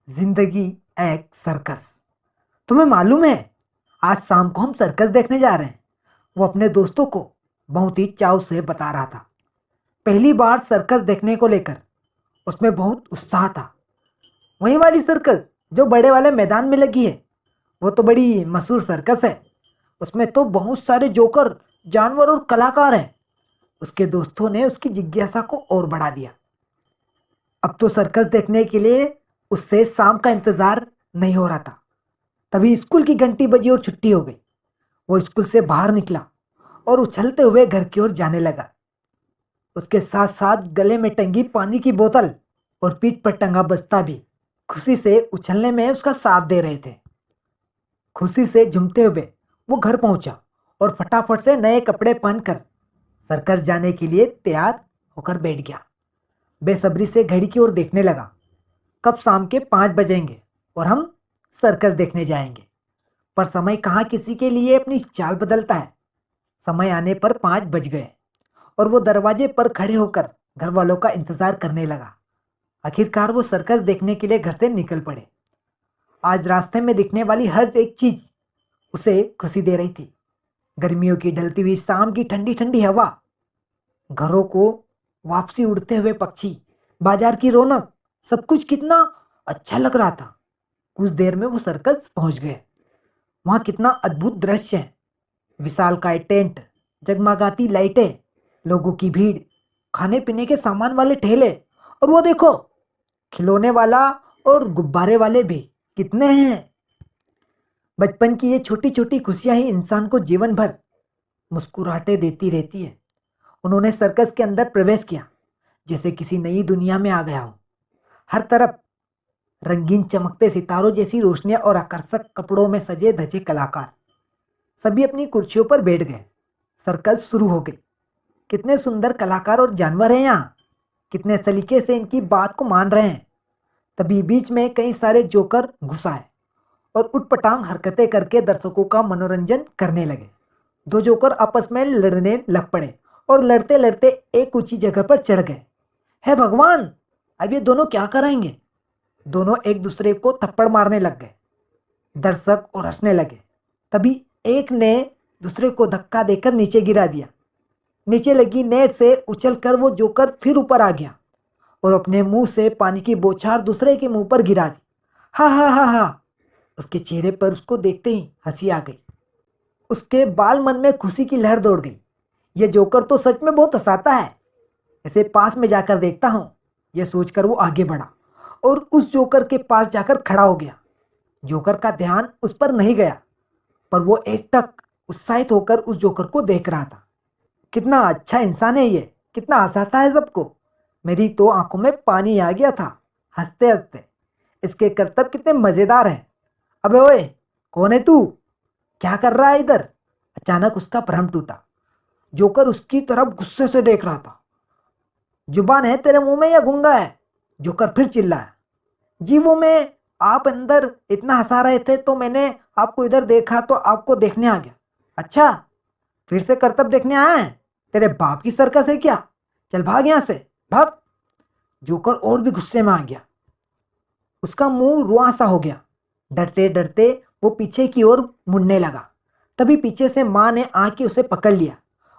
जिंदगी एक सर्कस। तुम्हें मालूम है, आज शाम को हम सर्कस देखने जा रहे हैं। वो अपने दोस्तों को बहुत ही चाव से बता रहा था। पहली बार सर्कस देखने को लेकर उसमें बहुत उत्साह था। वही वाली सर्कस जो बड़े वाले मैदान में लगी है, वो तो बड़ी मशहूर सर्कस है। उसमें तो बहुत सारे जोकर, जानवर और कलाकार हैं। उसके दोस्तों ने उसकी जिज्ञासा को और बढ़ा दिया। अब तो सर्कस देखने के लिए उससे शाम का इंतजार नहीं हो रहा था। तभी स्कूल की घंटी बजी और छुट्टी हो गई। वो स्कूल से बाहर निकला और उछलते हुए घर की ओर जाने लगा। उसके साथ साथ गले में टंगी पानी की बोतल और पीठ पर टंगा बस्ता भी खुशी से उछलने में उसका साथ दे रहे थे। खुशी से झूमते हुए वो घर पहुंचा और फटाफट से नए कपड़े पहनकर सर्कस जाने के लिए तैयार होकर बैठ गया। बेसब्री से घड़ी की ओर देखने लगा। कब शाम के 5 बजेंगे और हम सर्कस देखने जाएंगे। पर समय कहाँ किसी के लिए अपनी चाल बदलता है। समय आने पर 5 बज गए और वो दरवाजे पर खड़े होकर घर वालों का इंतजार करने लगा। आखिरकार वो सर्कस देखने के लिए घर से निकल पड़े। आज रास्ते में दिखने वाली हर एक चीज उसे खुशी दे रही थी। गर्मियों की ढलती हुई शाम की ठंडी ठंडी हवा, घरों को वापसी उड़ते हुए पक्षी, बाजार की रौनक, सब कुछ कितना अच्छा लग रहा था। कुछ देर में वो सर्कस पहुंच गए। वहां कितना अद्भुत दृश्य है। विशालकाय टेंट, जगमगाती लाइटें, लोगों की भीड़, खाने पीने के सामान वाले ठेले, और वो देखो, खिलौने वाला और गुब्बारे वाले भी कितने हैं। बचपन की ये छोटी छोटी खुशियां ही इंसान को जीवन भर मुस्कुराहटें देती रहती है। उन्होंने सर्कस के अंदर प्रवेश किया, जैसे किसी नई दुनिया में आ गया हो। हर तरफ रंगीन चमकते सितारों जैसी रोशनियां और आकर्षक कपड़ों में सजे धजे कलाकार। सभी अपनी कुर्सियों पर बैठ गए। सर्कस शुरू हो गई। कितने सुंदर कलाकार और जानवर हैं यहाँ। कितने सलीके से इनकी बात को मान रहे हैं। तभी बीच में कई सारे जोकर घुस आए और उटपटांग हरकतें करके दर्शकों का मनोरंजन करने लगे। दो जोकर आपस में लड़ने लग पड़े और लड़ते लड़ते एक ऊंची जगह पर चढ़ गए। हे भगवान, अब ये दोनों क्या करेंगे। दोनों एक दूसरे को थप्पड़ मारने लग गए। दर्शक और हंसने लगे। तभी एक ने दूसरे को धक्का देकर नीचे गिरा दिया। नीचे लगी नेट से उछलकर वो जोकर फिर ऊपर आ गया और अपने मुंह से पानी की बौछार दूसरे के मुंह पर गिरा दी। हा हा हा हा। उसके चेहरे पर उसको देखते ही हंसी आ गई। उसके बाल मन में खुशी की लहर दौड़ गई। ये जोकर तो सच में बहुत हंसाता है। इसे पास में जाकर देखता हूँ, यह सोचकर वो आगे बढ़ा और उस जोकर के पास जाकर खड़ा हो गया। जोकर का ध्यान उस पर नहीं गया, पर वो एकटक उत्साहित होकर उस जोकर को देख रहा था। कितना अच्छा इंसान है ये, कितना हंसाता है सबको। मेरी तो आंखों में पानी आ गया था हंसते हंसते। इसके करतब कितने मजेदार हैं। अबे ओए, कौन है तू? क्या कर रहा है इधर? अचानक उसका भ्रम टूटा। जोकर उसकी तरफ गुस्से से देख रहा था। जुबान है तेरे मुंह में या गूंगा है? जोकर फिर चिल्लाया। जी वो मैं, आप अंदर इतना हंसा रहे थे तो मैंने आपको इधर देखा तो आपको देखने आ गया। अच्छा, फिर से करतब देखने आया है? तेरे बाप की सर्कस है क्या? चल भाग यहाँ से, भाग। जोकर और भी गुस्से में आ गया। उसका मुंह रुआंसा हो गया। डरते डरते वो पीछे की ओर मुड़ने लगा। तभी पीछे से माँ ने आके उसे पकड़ लिया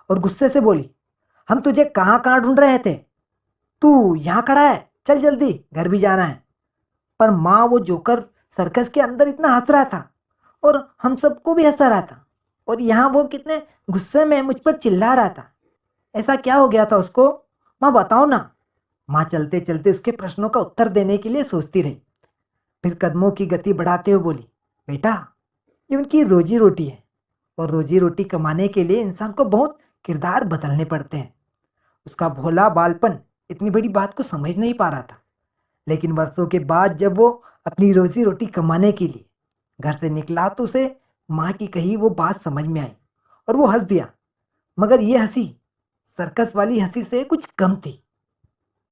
और गुस्से से बोली, हम तुझे कहाँ कहाँ ढूंढ रहे थे। तू यहाँ खड़ा है, चल जल्दी, घर भी जाना है। पर माँ, वो जोकर सर्कस के अंदर इतना हंस रहा था और हम सबको भी हंसा रहा था, और यहाँ वो कितने गुस्से में मुझ पर चिल्ला रहा था। ऐसा क्या हो गया था उसको? माँ बताओ ना। माँ चलते चलते उसके प्रश्नों का उत्तर देने के लिए सोचती रही। फिर कदमों की गति बढ़ाते हुए बोली, बेटा, ये उनकी रोजी रोटी है और रोजी रोटी कमाने के लिए इंसान को बहुत किरदार बदलने पड़ते हैं। उसका भोला बालपन इतनी बड़ी बात को समझ नहीं पा रहा था, लेकिन वर्षों के बाद जब वो अपनी रोजी रोटी कमाने के लिए घर से निकला तो उसे माँ की कही वो बात समझ में आई और वो हंस दिया। मगर ये हंसी सर्कस वाली हंसी से कुछ कम थी।